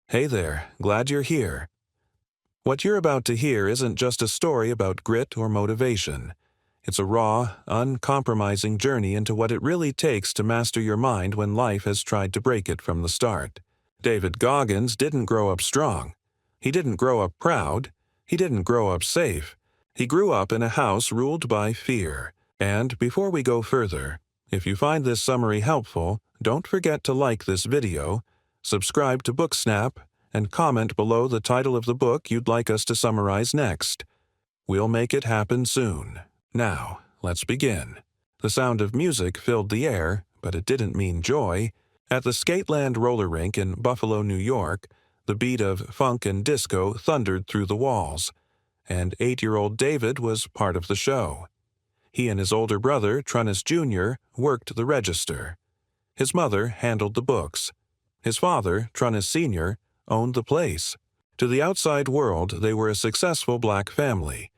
Hey there, glad you're here. What you're about to hear isn't just a story about grit or motivation. It's a raw, uncompromising journey into what it really takes to master your mind when life has tried to break it from the start. David Goggins didn't grow up strong. He didn't grow up proud. He didn't grow up safe. He grew up in a house ruled by fear. And before we go further, if you find this summary helpful, don't forget to like this video, subscribe to BookSnap, and comment below the title of the book you'd like us to summarize next. We'll make it happen soon. Now, let's begin. The sound of music filled the air, but it didn't mean joy. At the Skateland roller rink in Buffalo, New York, the beat of funk and disco thundered through the walls, and 8-year-old David was part of the show. He and his older brother, Toughness Jr., worked the register. His mother handled the books. His father, Toughness Sr., owned the place. To the outside world, they were a successful black family,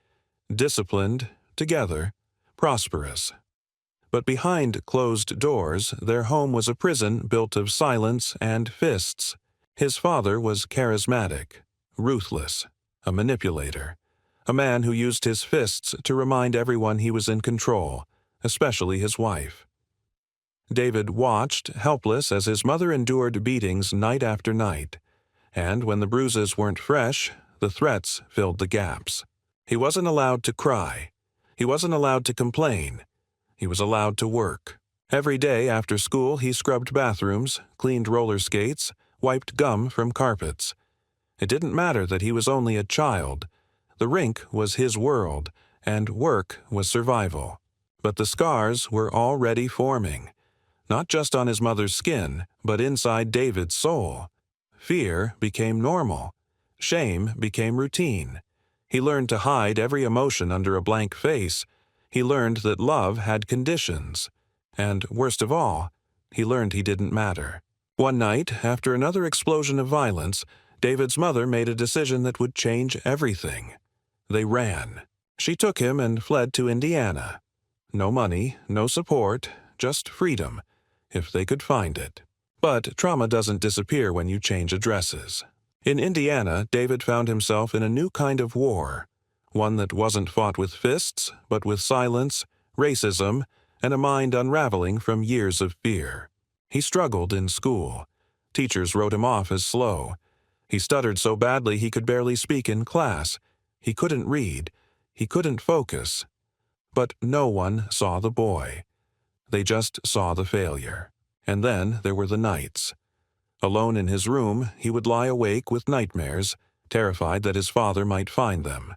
disciplined, together, prosperous. But behind closed doors, their home was a prison built of silence and fists. His father was charismatic, ruthless, a manipulator, a man who used his fists to remind everyone he was in control, especially his wife. David watched, helpless, as his mother endured beatings night after night. And when the bruises weren't fresh, the threats filled the gaps. He wasn't allowed to cry. He wasn't allowed to complain. He was allowed to work. Every day after school, he scrubbed bathrooms, cleaned roller skates, wiped gum from carpets. It didn't matter that he was only a child. The rink was his world, and work was survival. But the scars were already forming, not just on his mother's skin, but inside David's soul. Fear became normal. Shame became routine. He learned to hide every emotion under a blank face. He learned that love had conditions. And, worst of all, he learned he didn't matter. One night, after another explosion of violence, David's mother made a decision that would change everything. They ran. She took him and fled to Indiana. No money, no support, just freedom, if they could find it. But trauma doesn't disappear when you change addresses. In Indiana, David found himself in a new kind of war, one that wasn't fought with fists, but with silence, racism, and a mind unraveling from years of fear. He struggled in school. Teachers wrote him off as slow. He stuttered so badly he could barely speak in class. He couldn't read. He couldn't focus. But no one saw the boy. They just saw the failure. And then there were the nights. Alone in his room, he would lie awake with nightmares, terrified that his father might find them.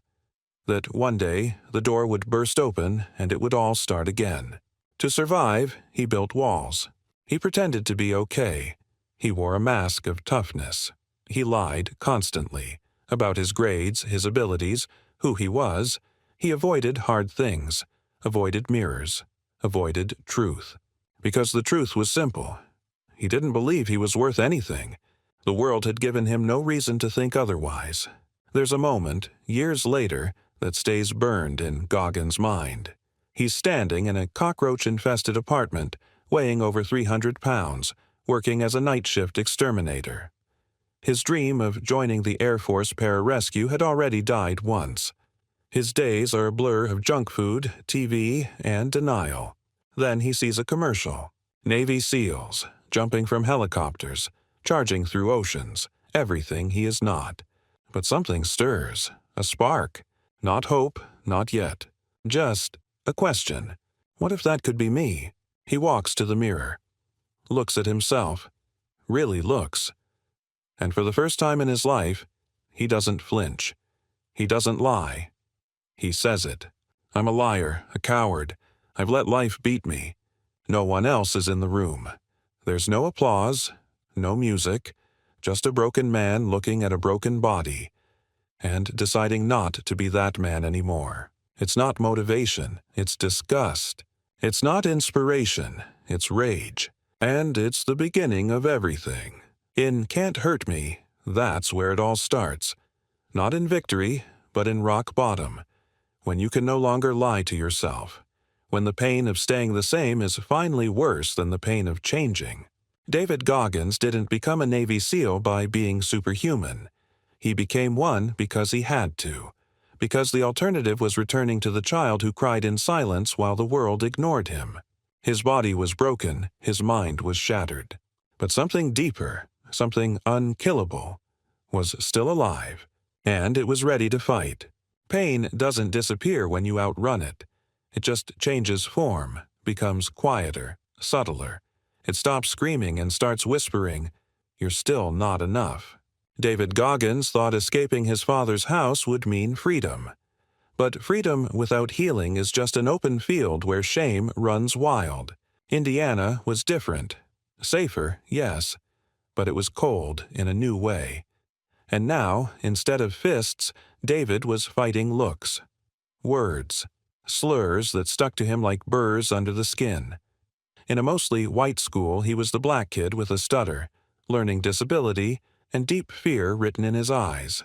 That one day the door would burst open and it would all start again. To survive, he built walls. He pretended to be okay. He wore a mask of toughness. He lied constantly about his grades, his abilities, who he was. He avoided hard things, avoided mirrors, avoided truth. Because the truth was simple. He didn't believe he was worth anything. The world had given him no reason to think otherwise. There's a moment, years later, that stays burned in Goggins' mind. He's standing in a cockroach-infested apartment, weighing over 300 pounds, working as a night shift exterminator. His dream of joining the Air Force pararescue had already died once. His days are a blur of junk food, TV, and denial. Then he sees a commercial. Navy SEALs, jumping from helicopters, charging through oceans, everything he is not. But something stirs, a spark. Not hope, not yet. Just a question. What if that could be me? He walks to the mirror, looks at himself, really looks. And for the first time in his life, he doesn't flinch. He doesn't lie. He says it. I'm a liar, a coward. I've let life beat me. No one else is in the room. There's no applause, no music, just a broken man looking at a broken body and deciding not to be that man anymore. It's not motivation, it's disgust. It's not inspiration, it's rage. And it's the beginning of everything. In Can't Hurt Me, that's where it all starts. Not in victory, but in rock bottom, when you can no longer lie to yourself. When the pain of staying the same is finally worse than the pain of changing. David Goggins didn't become a Navy SEAL by being superhuman. He became one because he had to, because the alternative was returning to the child who cried in silence while the world ignored him. His body was broken, his mind was shattered. But something deeper, something unkillable, was still alive, and it was ready to fight. Pain doesn't disappear when you outrun it. It just changes form, becomes quieter, subtler. It stops screaming and starts whispering, "You're still not enough." David Goggins thought escaping his father's house would mean freedom. But freedom without healing is just an open field where shame runs wild. Indiana was different. Safer, yes, but it was cold in a new way. And now, instead of fists, David was fighting looks, words, slurs that stuck to him like burrs under the skin. In a mostly white school, he was the black kid with a stutter, learning disability, and deep fear written in his eyes.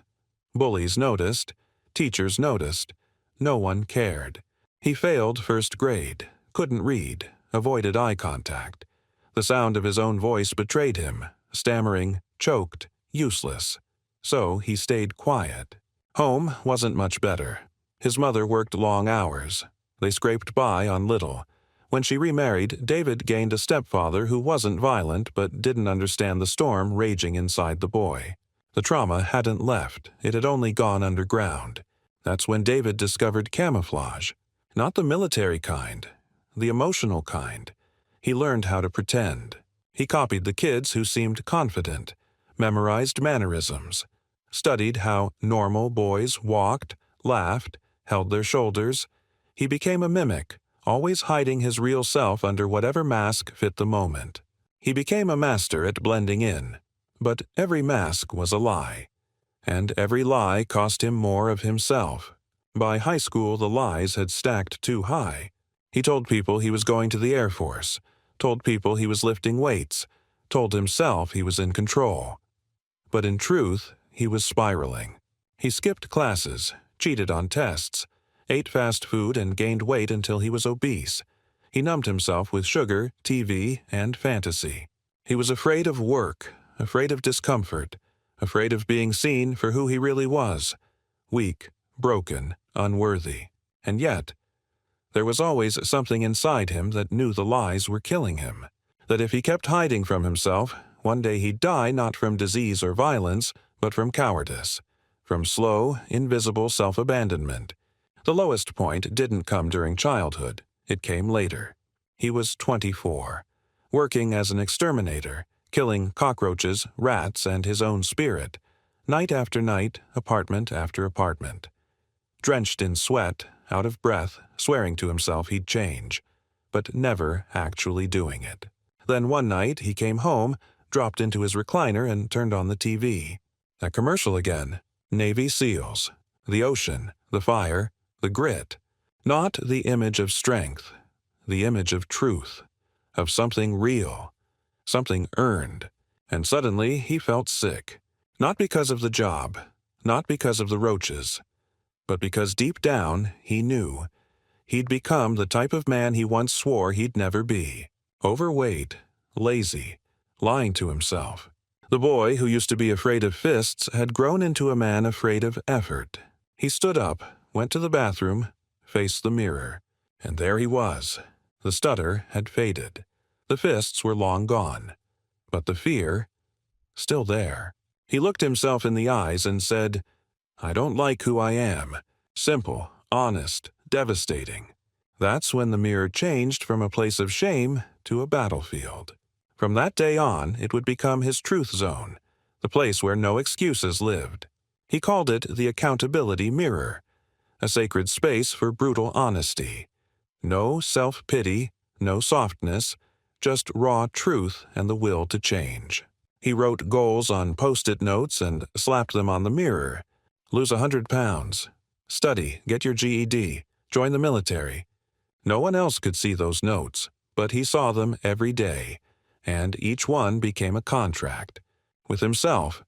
Bullies noticed, teachers noticed, no one cared. He failed first grade, couldn't read, avoided eye contact. The sound of his own voice betrayed him, stammering, choked, useless. So he stayed quiet. Home wasn't much better. His mother worked long hours. They scraped by on little. When she remarried, David gained a stepfather who wasn't violent but didn't understand the storm raging inside the boy. The trauma hadn't left, it had only gone underground. That's when David discovered camouflage. Not the military kind, the emotional kind. He learned how to pretend. He copied the kids who seemed confident, memorized mannerisms, studied how normal boys walked, laughed, held their shoulders. He became a mimic, always hiding his real self under whatever mask fit the moment. He became a master at blending in. But every mask was a lie. And every lie cost him more of himself. By high school, the lies had stacked too high. He told people he was going to the Air Force, told people he was lifting weights, told himself he was in control. But in truth, he was spiraling. He skipped classes, cheated on tests, ate fast food and gained weight until he was obese. He numbed himself with sugar, TV, and fantasy. He was afraid of work, afraid of discomfort, afraid of being seen for who he really was, weak, broken, unworthy. And yet, there was always something inside him that knew the lies were killing him, that if he kept hiding from himself, one day he'd die not from disease or violence, but from cowardice, from slow, invisible self-abandonment. The lowest point didn't come during childhood. It came later. He was 24, working as an exterminator, killing cockroaches, rats, and his own spirit, night after night, apartment after apartment. Drenched in sweat, out of breath, swearing to himself he'd change, but never actually doing it. Then one night he came home, dropped into his recliner, and turned on the TV. That commercial again. Navy SEALs. The ocean, the fire, the grit. Not the image of strength, the image of truth, of something real, something earned. And suddenly he felt sick. Not because of the job, not because of the roaches, but because deep down he knew he'd become the type of man he once swore he'd never be. Overweight, lazy, lying to himself. The boy who used to be afraid of fists had grown into a man afraid of effort. He stood up, went to the bathroom, faced the mirror, and there he was. The stutter had faded. The fists were long gone, but the fear, still there. He looked himself in the eyes and said, "I don't like who I am." Simple, honest, devastating. That's when the mirror changed from a place of shame to a battlefield. From that day on, it would become his truth zone, the place where no excuses lived. He called it the accountability mirror, a sacred space for brutal honesty. No self-pity, no softness, just raw truth and the will to change. He wrote goals on Post-it notes and slapped them on the mirror. Lose 100 pounds. Study, get your GED, join the military. No one else could see those notes, but he saw them every day, and each one became a contract. With himself,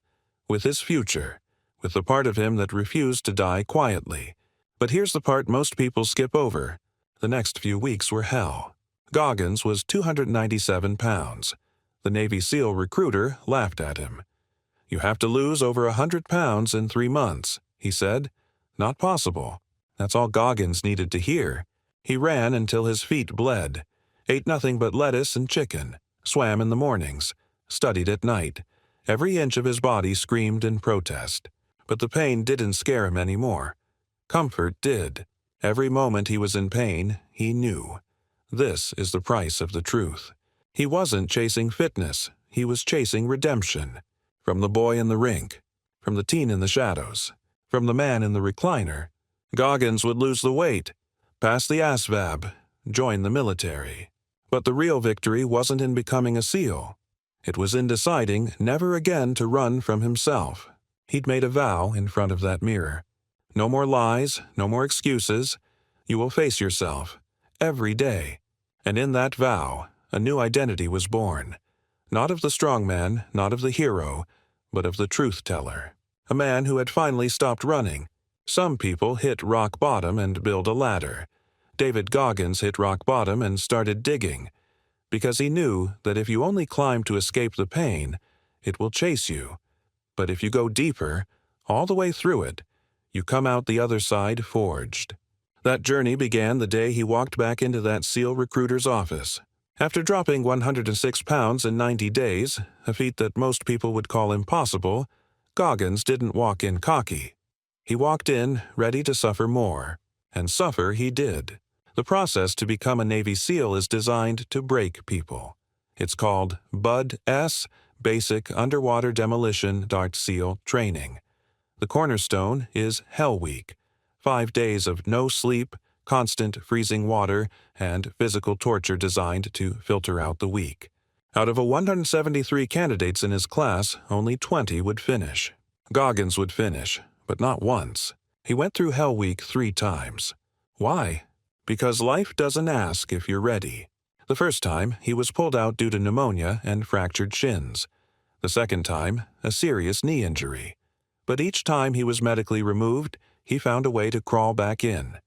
with his future, with the part of him that refused to die quietly. But here's the part most people skip over. The next few weeks were hell. Goggins was 297 pounds. The Navy SEAL recruiter laughed at him. "You have to lose over 100 pounds in 3 months," he said. "Not possible." That's all Goggins needed to hear. He ran until his feet bled, ate nothing but lettuce and chicken, swam in the mornings, studied at night. Every inch of his body screamed in protest. But the pain didn't scare him anymore. Comfort did. Every moment he was in pain, he knew. This is the price of the truth. He wasn't chasing fitness, he was chasing redemption. From the boy in the rink, from the teen in the shadows, from the man in the recliner, Goggins would lose the weight, pass the ASVAB, join the military. But the real victory wasn't in becoming a SEAL. It was in deciding never again to run from himself. He'd made a vow in front of that mirror. No more lies, no more excuses. You will face yourself, every day. And in that vow, a new identity was born. Not of the strongman, not of the hero, but of the truth-teller. A man who had finally stopped running. Some people hit rock bottom and build a ladder. David Goggins hit rock bottom and started digging, because he knew that if you only climb to escape the pain, it will chase you. But if you go deeper, all the way through it, you come out the other side forged. That journey began the day he walked back into that SEAL recruiter's office. After dropping 106 pounds in 90 days, a feat that most people would call impossible, Goggins didn't walk in cocky. He walked in ready to suffer more, and suffer he did. The process to become a Navy SEAL is designed to break people. It's called BUD-S, Basic Underwater Demolition Dart SEAL Training. The cornerstone is Hell Week, 5 days of no sleep, constant freezing water, and physical torture designed to filter out the weak. Out of 173 candidates in his class, only 20 would finish. Goggins would finish, but not once. He went through Hell Week 3 times. Why? Because life doesn't ask if you're ready. The first time, he was pulled out due to pneumonia and fractured shins. The second time, a serious knee injury. But each time he was medically removed, he found a way to crawl back in.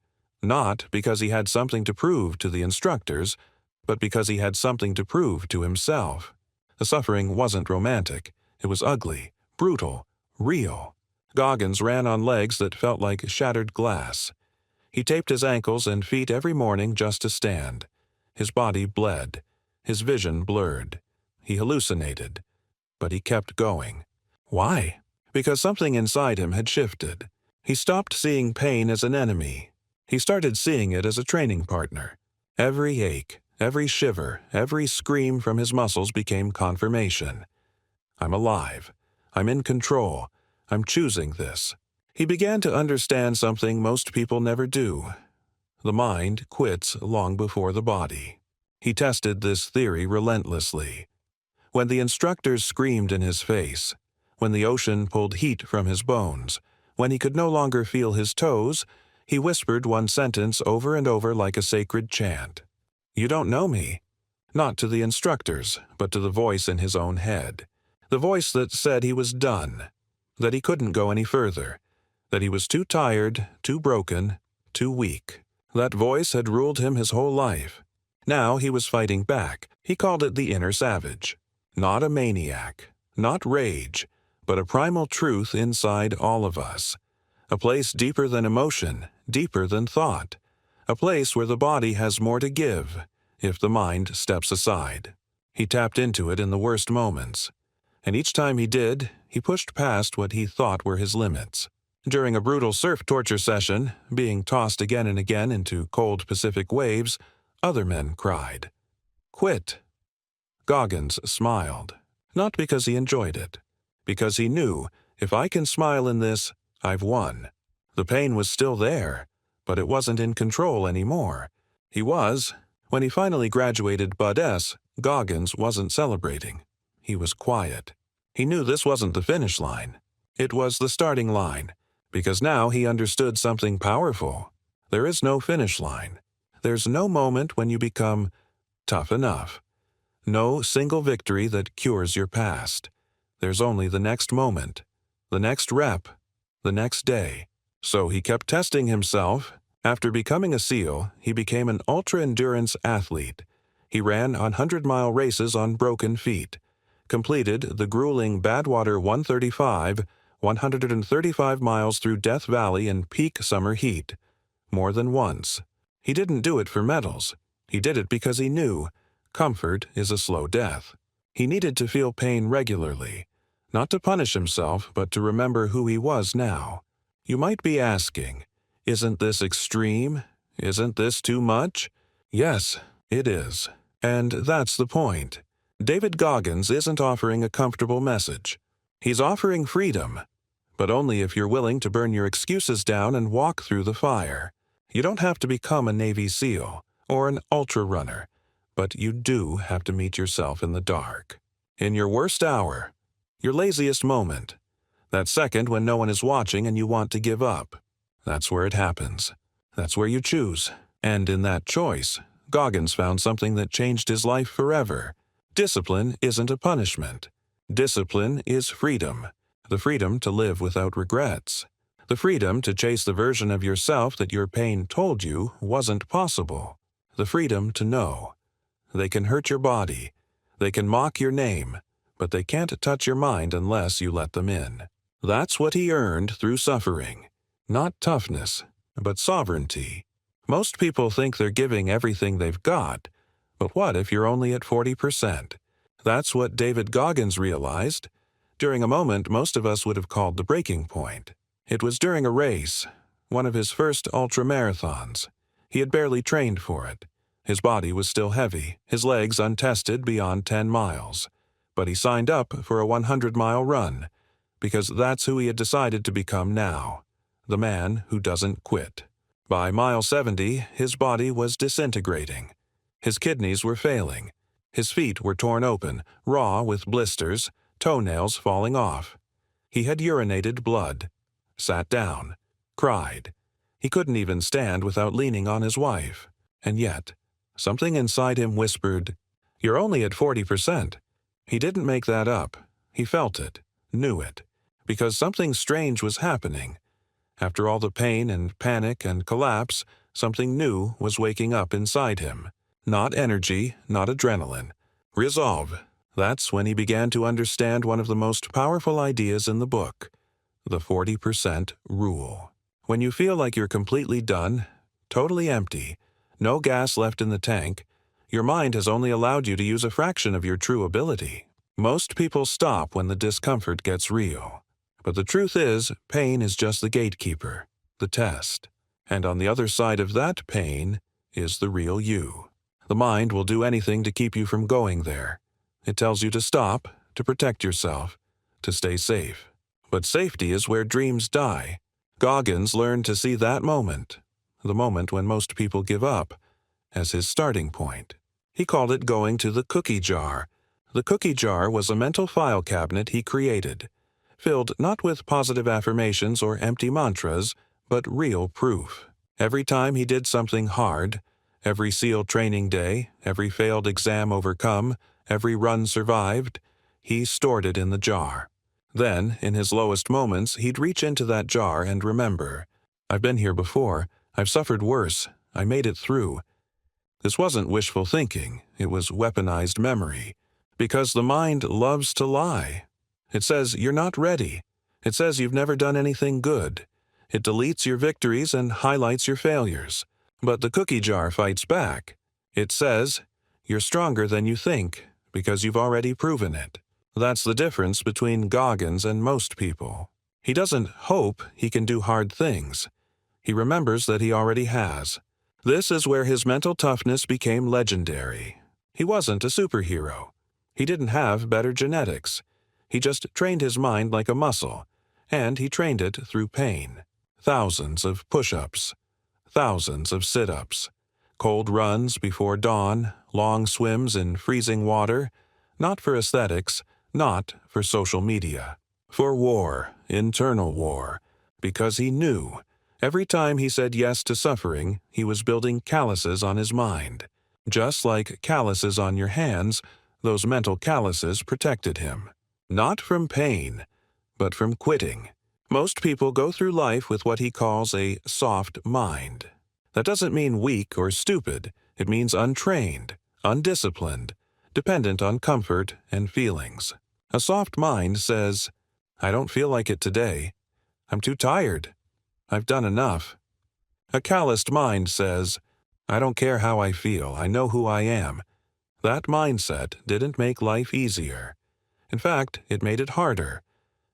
Not because he had something to prove to the instructors, but because he had something to prove to himself. The suffering wasn't romantic. It was ugly, brutal, real. Goggins ran on legs that felt like shattered glass. He taped his ankles and feet every morning just to stand. His body bled. His vision blurred. He hallucinated. But he kept going. Why? Because something inside him had shifted. He stopped seeing pain as an enemy. He started seeing it as a training partner. Every ache, every shiver, every scream from his muscles became confirmation. I'm alive. I'm in control. I'm choosing this. He began to understand something most people never do. The mind quits long before the body. He tested this theory relentlessly. When the instructors screamed in his face, when the ocean pulled heat from his bones, when he could no longer feel his toes, he whispered one sentence over and over like a sacred chant. "You don't know me." Not to the instructors, but to the voice in his own head. The voice that said he was done, that he couldn't go any further, that he was too tired, too broken, too weak. That voice had ruled him his whole life. Now he was fighting back. He called it the inner savage. Not a maniac, not rage, but a primal truth inside all of us. A place deeper than emotion, deeper than thought. A place where the body has more to give, if the mind steps aside. He tapped into it in the worst moments. And each time he did, he pushed past what he thought were his limits. During a brutal surf torture session, being tossed again and again into cold Pacific waves, other men cried. "Quit." Goggins smiled. Not because he enjoyed it. Because he knew, if I can smile in this, I've won. The pain was still there, but it wasn't in control anymore. He was. When he finally graduated BUD-S, Goggins wasn't celebrating. He was quiet. He knew this wasn't the finish line. It was the starting line, because now he understood something powerful. There is no finish line. There's no moment when you become tough enough. No single victory that cures your past. There's only the next moment, the next rep, the next day. So he kept testing himself. After becoming a SEAL, he became an ultra-endurance athlete. He ran 100-mile races on broken feet, completed the grueling Badwater 135, 135 miles through Death Valley in peak summer heat, more than once. He didn't do it for medals. He did it because he knew comfort is a slow death. He needed to feel pain regularly, not to punish himself, but to remember who he was now. You might be asking, isn't this extreme? Isn't this too much? Yes, it is. And that's the point. David Goggins isn't offering a comfortable message. He's offering freedom, but only if you're willing to burn your excuses down and walk through the fire. You don't have to become a Navy SEAL or an ultra runner, but you do have to meet yourself in the dark. In your worst hour, your laziest moment, that second when no one is watching and you want to give up. That's where it happens. That's where you choose. And in that choice, Goggins found something that changed his life forever. Discipline isn't a punishment. Discipline is freedom. The freedom to live without regrets. The freedom to chase the version of yourself that your pain told you wasn't possible. The freedom to know. They can hurt your body. They can mock your name, but they can't touch your mind unless you let them in. That's what he earned through suffering. Not toughness, but sovereignty. Most people think they're giving everything they've got, but what if you're only at 40%? That's what David Goggins realized. During a moment most of us would have called the breaking point. It was during a race, one of his first ultramarathons. He had barely trained for it. His body was still heavy, his legs untested beyond 10 miles. But he signed up for a 100-mile run, because that's who he had decided to become now, the man who doesn't quit. By mile 70, his body was disintegrating. His kidneys were failing. His feet were torn open, raw with blisters, toenails falling off. He had urinated blood, sat down, cried. He couldn't even stand without leaning on his wife. And yet, something inside him whispered, "You're only at 40%. He didn't make that up. He felt it, knew it, because something strange was happening. After all the pain and panic and collapse, something new was waking up inside him. Not energy, not adrenaline. Resolve. That's when he began to understand one of the most powerful ideas in the book, the 40% rule. When you feel like you're completely done, totally empty, no gas left in the tank, your mind has only allowed you to use a fraction of your true ability. Most people stop when the discomfort gets real. But the truth is, pain is just the gatekeeper, the test. And on the other side of that pain is the real you. The mind will do anything to keep you from going there. It tells you to stop, to protect yourself, to stay safe. But safety is where dreams die. Goggins learned to see that moment, the moment when most people give up, as his starting point. He called it going to the cookie jar. The cookie jar was a mental file cabinet he created, filled not with positive affirmations or empty mantras, but real proof. Every time he did something hard, every SEAL training day, every failed exam overcome, every run survived, he stored it in the jar. Then, in his lowest moments, he'd reach into that jar and remember, "I've been here before. I've suffered worse. I made it through." This wasn't wishful thinking. It was weaponized memory. Because the mind loves to lie. It says you're not ready. It says you've never done anything good. It deletes your victories and highlights your failures. But the cookie jar fights back. It says, you're stronger than you think, because you've already proven it. That's the difference between Goggins and most people. He doesn't hope he can do hard things. He remembers that he already has. This is where his mental toughness became legendary. He wasn't a superhero. He didn't have better genetics. He just trained his mind like a muscle, and he trained it through pain. Thousands of push-ups, thousands of sit-ups, cold runs before dawn, long swims in freezing water, not for aesthetics, not for social media. For war, internal war, because he knew. Every time he said yes to suffering, he was building calluses on his mind. Just like calluses on your hands, those mental calluses protected him. Not from pain, but from quitting. Most people go through life with what he calls a soft mind. That doesn't mean weak or stupid. It means untrained, undisciplined, dependent on comfort and feelings. A soft mind says, "I don't feel like it today. I'm too tired. I've done enough." A calloused mind says, "I don't care how I feel. I know who I am." That mindset didn't make life easier. In fact, it made it harder.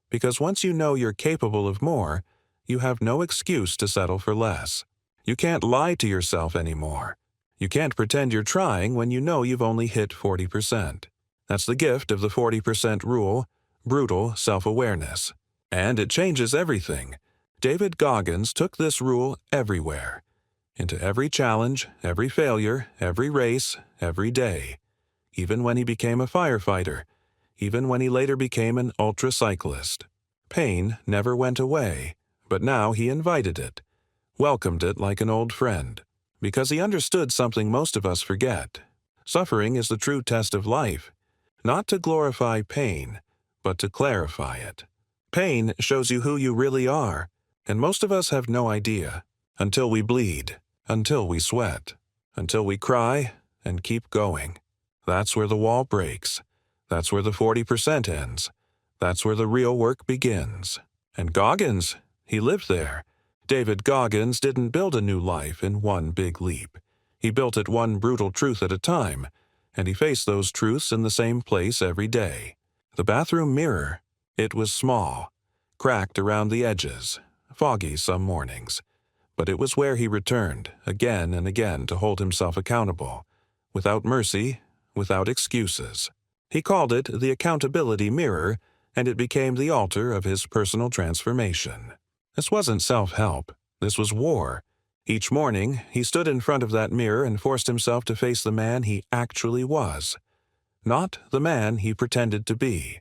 Because once you know you're capable of more, you have no excuse to settle for less. You can't lie to yourself anymore. You can't pretend you're trying when you know you've only hit 40%. That's the gift of the 40% rule, brutal self-awareness. And it changes everything. David Goggins took this rule everywhere. Into every challenge, every failure, every race, every day. Even when he became a firefighter. Even when he later became an ultra-cyclist. Pain never went away, but now he invited it, welcomed it like an old friend, because he understood something most of us forget. Suffering is the true test of life, not to glorify pain, but to clarify it. Pain shows you who you really are, and most of us have no idea, until we bleed, until we sweat, until we cry and keep going. That's where the wall breaks. That's where the 40% ends. That's where the real work begins. And Goggins, he lived there. David Goggins didn't build a new life in one big leap. He built it one brutal truth at a time, and he faced those truths in the same place every day. The bathroom mirror. It was small, cracked around the edges, foggy some mornings. But it was where he returned, again and again, to hold himself accountable, without mercy, without excuses. He called it the accountability mirror, and it became the altar of his personal transformation. This wasn't self-help. This was war. Each morning, he stood in front of that mirror and forced himself to face the man he actually was. Not the man he pretended to be.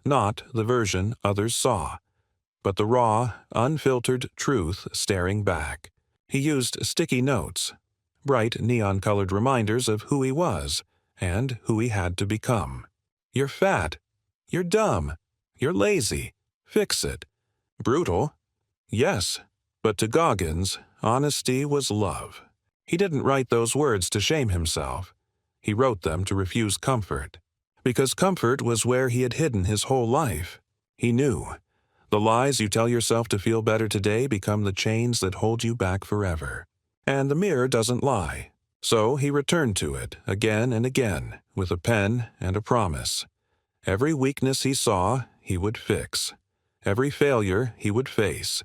Not the version others saw. But the raw, unfiltered truth staring back. He used sticky notes, bright neon-colored reminders of who he was, and who he had to become. You're fat. You're dumb. You're lazy. Fix it. Brutal? Yes. But to Goggins, honesty was love. He didn't write those words to shame himself. He wrote them to refuse comfort. Because comfort was where he had hidden his whole life. He knew. The lies you tell yourself to feel better today become the chains that hold you back forever. And the mirror doesn't lie. So he returned to it again and again, with a pen and a promise. Every weakness he saw, he would fix. Every failure he would face.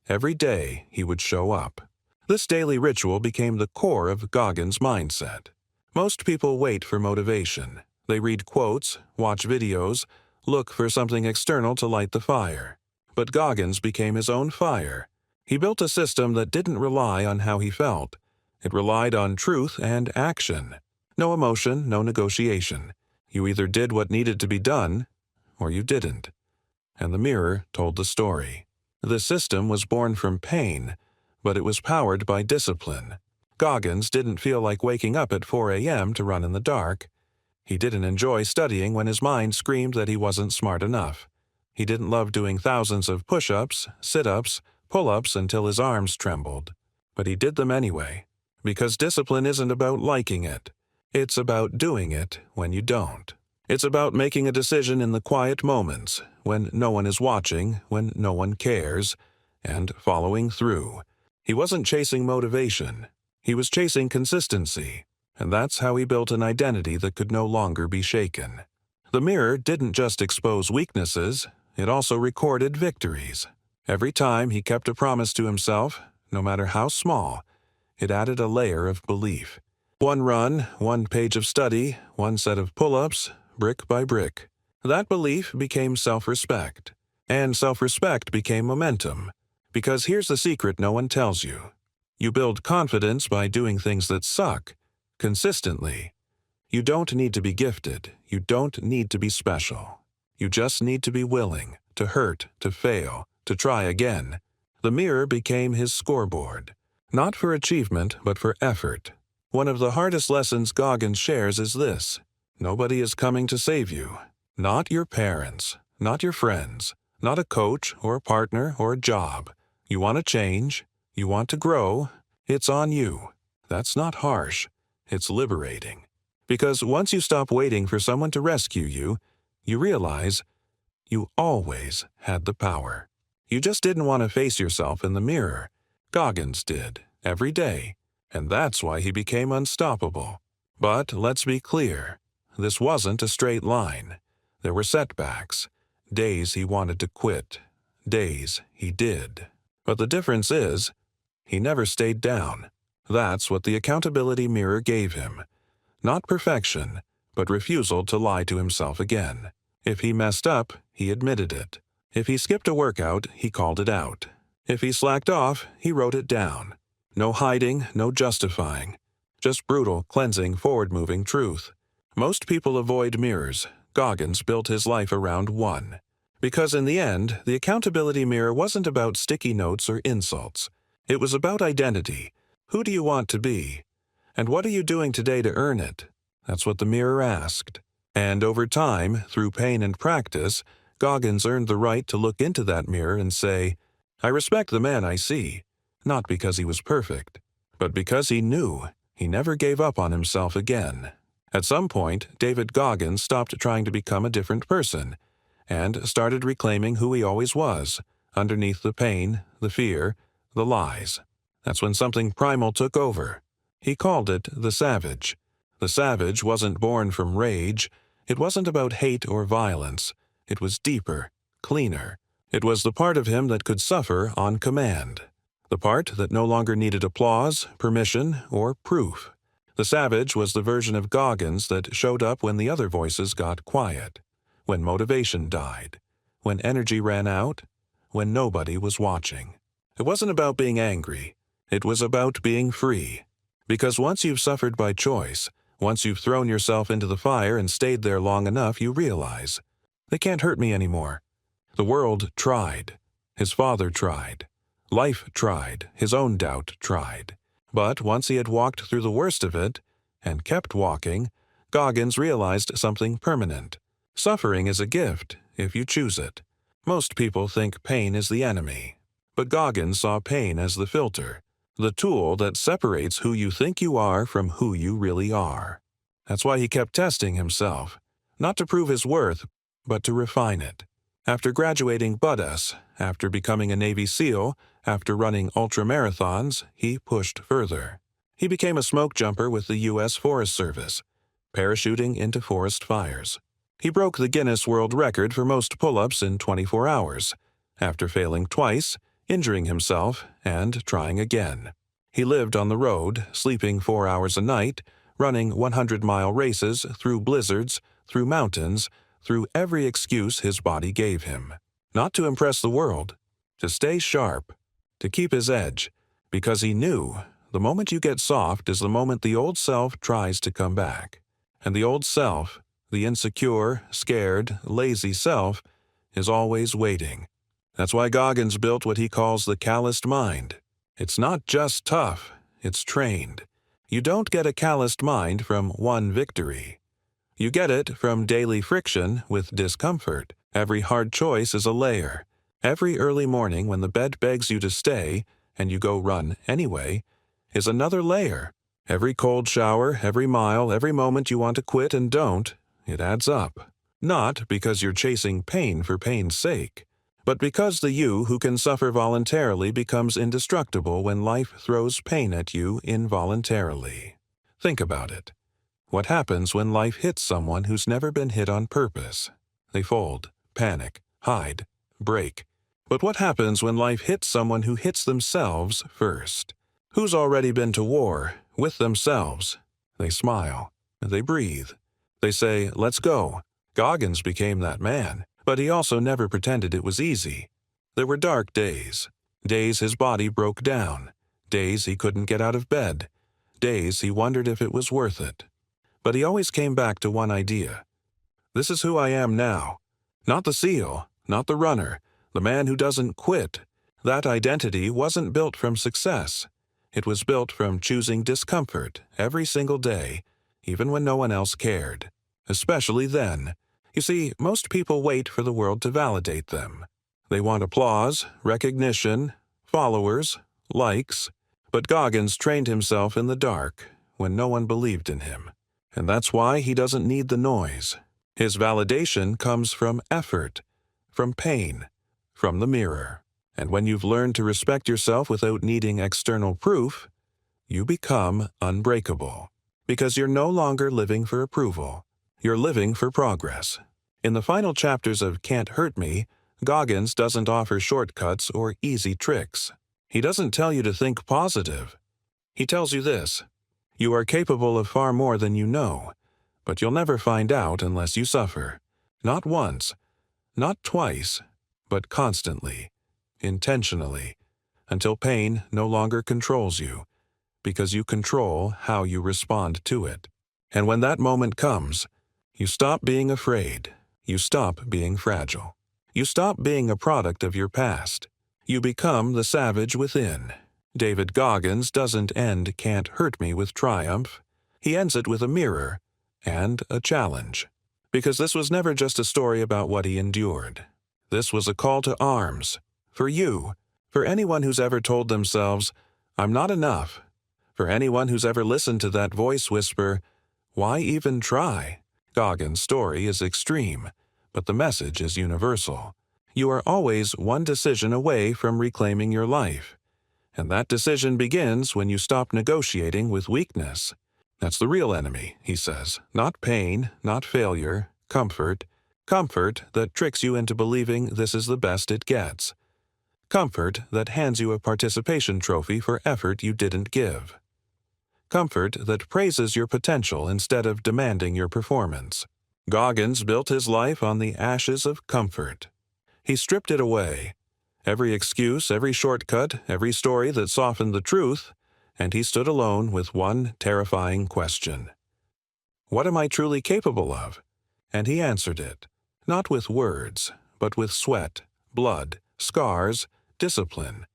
Every day he would show up. This daily ritual became the core of Goggins' mindset. Most people wait for motivation. They read quotes, watch videos, look for something external to light the fire. But Goggins became his own fire. He built a system that didn't rely on how he felt. It relied on truth and action. No emotion, no negotiation. You either did what needed to be done, or you didn't. And the mirror told the story. The system was born from pain, but it was powered by discipline. Goggins didn't feel like waking up at 4 a.m. to run in the dark. He didn't enjoy studying when his mind screamed that he wasn't smart enough. He didn't love doing thousands of push-ups, sit-ups, pull-ups until his arms trembled. But he did them anyway. Because discipline isn't about liking it. It's about doing it when you don't. It's about making a decision in the quiet moments, when no one is watching, when no one cares, and following through. He wasn't chasing motivation. He was chasing consistency. And that's how he built an identity that could no longer be shaken. The mirror didn't just expose weaknesses, it also recorded victories. Every time he kept a promise to himself, no matter how small, it added a layer of belief. One run, one page of study, one set of pull-ups, brick by brick. That belief became self-respect. And self-respect became momentum. Because here's the secret no one tells you. You build confidence by doing things that suck, consistently. You don't need to be gifted. You don't need to be special. You just need to be willing, to hurt, to fail, to try again. The mirror became his scoreboard. Not for achievement, but for effort. One of the hardest lessons Goggins shares is this. Nobody is coming to save you. Not your parents, not your friends, not a coach or a partner or a job. You want to change, you want to grow, it's on you. That's not harsh, it's liberating. Because once you stop waiting for someone to rescue you, you realize you always had the power. You just didn't want to face yourself in the mirror. Goggins did, every day, and that's why he became unstoppable. But let's be clear, this wasn't a straight line. There were setbacks, days he wanted to quit, days he did. But the difference is, he never stayed down. That's what the accountability mirror gave him. Not perfection, but refusal to lie to himself again. If he messed up, he admitted it. If he skipped a workout, he called it out. If he slacked off, he wrote it down. No hiding, no justifying. Just brutal, cleansing, forward-moving truth. Most people avoid mirrors. Goggins built his life around one. Because in the end, the accountability mirror wasn't about sticky notes or insults. It was about identity. Who do you want to be? And what are you doing today to earn it? That's what the mirror asked. And over time, through pain and practice, Goggins earned the right to look into that mirror and say, I respect the man I see, not because he was perfect, but because he knew he never gave up on himself again. At some point, David Goggins stopped trying to become a different person and started reclaiming who he always was, underneath the pain, the fear, the lies. That's when something primal took over. He called it the savage. The savage wasn't born from rage. It wasn't about hate or violence. It was deeper, cleaner. It was the part of him that could suffer on command. The part that no longer needed applause, permission, or proof. The savage was the version of Goggins that showed up when the other voices got quiet, when motivation died, when energy ran out, when nobody was watching. It wasn't about being angry. It was about being free. Because once you've suffered by choice, once you've thrown yourself into the fire and stayed there long enough, you realize, they can't hurt me anymore. The world tried. His father tried. Life tried. His own doubt tried. But once he had walked through the worst of it, and kept walking, Goggins realized something permanent. Suffering is a gift, if you choose it. Most people think pain is the enemy. But Goggins saw pain as the filter, the tool that separates who you think you are from who you really are. That's why he kept testing himself, not to prove his worth, but to refine it. After graduating BUD/S, after becoming a Navy SEAL, after running ultramarathons, he pushed further. He became a smoke jumper with the U.S. Forest Service, parachuting into forest fires. He broke the Guinness World Record for most pull-ups in 24 hours, after failing twice, injuring himself, and trying again. He lived on the road, sleeping 4 hours a night, running 100-mile races through blizzards, through mountains, through every excuse his body gave him. Not to impress the world, to stay sharp, to keep his edge, because he knew the moment you get soft is the moment the old self tries to come back. And the old self, the insecure, scared, lazy self, is always waiting. That's why Goggins built what he calls the calloused mind. It's not just tough, it's trained. You don't get a calloused mind from one victory. You get it from daily friction with discomfort. Every hard choice is a layer. Every early morning when the bed begs you to stay, and you go run anyway, is another layer. Every cold shower, every mile, every moment you want to quit and don't, it adds up. Not because you're chasing pain for pain's sake, but because the you who can suffer voluntarily becomes indestructible when life throws pain at you involuntarily. Think about it. What happens when life hits someone who's never been hit on purpose? They fold, panic, hide, break. But what happens when life hits someone who hits themselves first? Who's already been to war, with themselves? They smile. They breathe. They say, let's go. Goggins became that man, but he also never pretended it was easy. There were dark days. Days his body broke down. Days he couldn't get out of bed. Days he wondered if it was worth it. But he always came back to one idea. This is who I am now. Not the SEAL, not the runner, the man who doesn't quit. That identity wasn't built from success. It was built from choosing discomfort every single day, even when no one else cared. Especially then. You see, most people wait for the world to validate them. They want applause, recognition, followers, likes. But Goggins trained himself in the dark, when no one believed in him. And that's why he doesn't need the noise. His validation comes from effort, from pain, from the mirror. And when you've learned to respect yourself without needing external proof, you become unbreakable. Because you're no longer living for approval. You're living for progress. In the final chapters of Can't Hurt Me, Goggins doesn't offer shortcuts or easy tricks. He doesn't tell you to think positive. He tells you this: you are capable of far more than you know, but you'll never find out unless you suffer. Not once, not twice, but constantly, intentionally, until pain no longer controls you, because you control how you respond to it. And when that moment comes, you stop being afraid. You stop being fragile. You stop being a product of your past. You become the savage within. David Goggins doesn't end Can't Hurt Me with triumph. He ends it with a mirror and a challenge. Because this was never just a story about what he endured. This was a call to arms. For you. For anyone who's ever told themselves, "I'm not enough." For anyone who's ever listened to that voice whisper, "Why even try?" Goggins' story is extreme, but the message is universal. You are always one decision away from reclaiming your life. And that decision begins when you stop negotiating with weakness. That's the real enemy, he says. Not pain, not failure, comfort. Comfort that tricks you into believing this is the best it gets. Comfort that hands you a participation trophy for effort you didn't give. Comfort that praises your potential instead of demanding your performance. Goggins built his life on the ashes of comfort. He stripped it away. Every excuse, every shortcut, every story that softened the truth, and he stood alone with one terrifying question. What am I truly capable of? And he answered it, not with words, but with sweat, blood, scars, discipline.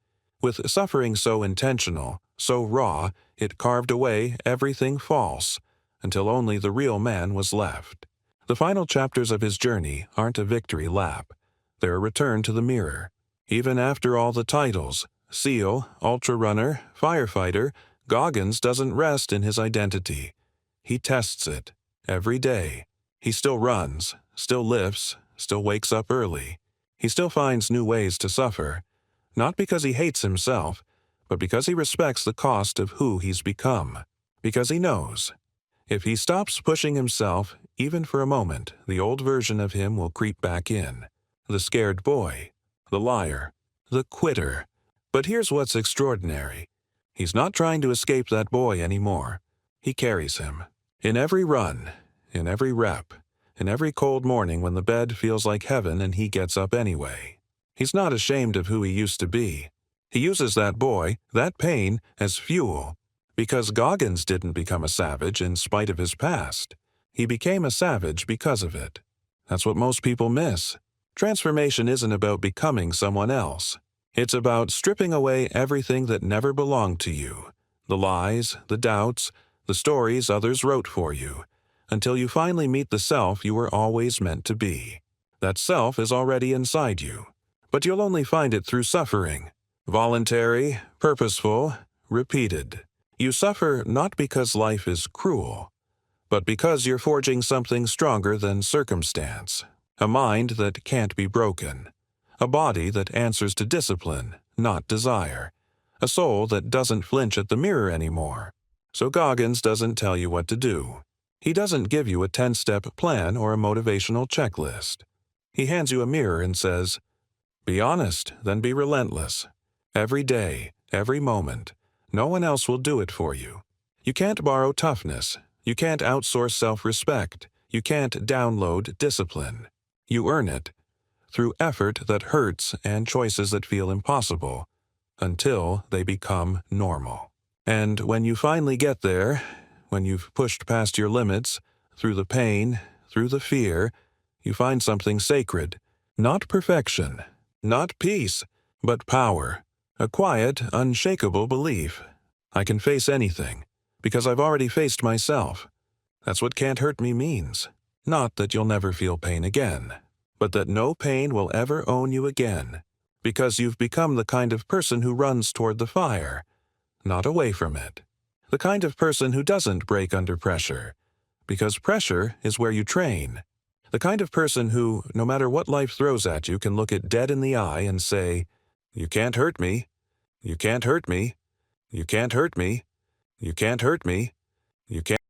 With suffering so intentional, so raw, it carved away everything false, until only the real man was left. The final chapters of his journey aren't a victory lap. They're a return to the mirror. Even after all the titles, SEAL, Ultra Runner, Firefighter, Goggins doesn't rest in his identity. He tests it, every day. He still runs, still lifts, still wakes up early. He still finds new ways to suffer, not because he hates himself, but because he respects the cost of who he's become. Because he knows, if he stops pushing himself, even for a moment, the old version of him will creep back in. The scared boy, the liar, the quitter. But here's what's extraordinary. He's not trying to escape that boy anymore. He carries him. In every run, in every rep, in every cold morning when the bed feels like heaven and he gets up anyway. He's not ashamed of who he used to be. He uses that boy, that pain, as fuel. Because Goggins didn't become a savage in spite of his past. He became a savage because of it. That's what most people miss. Transformation isn't about becoming someone else. It's about stripping away everything that never belonged to you. The lies, the doubts, the stories others wrote for you, until you finally meet the self you were always meant to be. That self is already inside you, but you'll only find it through suffering. Voluntary, purposeful, repeated. You suffer not because life is cruel, but because you're forging something stronger than circumstance. A mind that can't be broken. A body that answers to discipline, not desire. A soul that doesn't flinch at the mirror anymore. So Goggins doesn't tell you what to do. He doesn't give you a 10-step plan or a motivational checklist. He hands you a mirror and says, "Be honest, then be relentless. Every day, every moment. No one else will do it for you. You can't borrow toughness. You can't outsource self-respect. You can't download discipline. You earn it through effort that hurts and choices that feel impossible until they become normal. And when you finally get there, when you've pushed past your limits, through the pain, through the fear, you find something sacred. Not perfection, not peace, but power. A quiet, unshakable belief. I can face anything, because I've already faced myself. That's what Can't Hurt Me means. Not that you'll never feel pain again, but that no pain will ever own you again, because you've become the kind of person who runs toward the fire, not away from it. The kind of person who doesn't break under pressure, because pressure is where you train. The kind of person who, no matter what life throws at you, can look it dead in the eye and say, "You can't hurt me. You can't hurt me. You can't hurt me. You can't hurt me. You can't."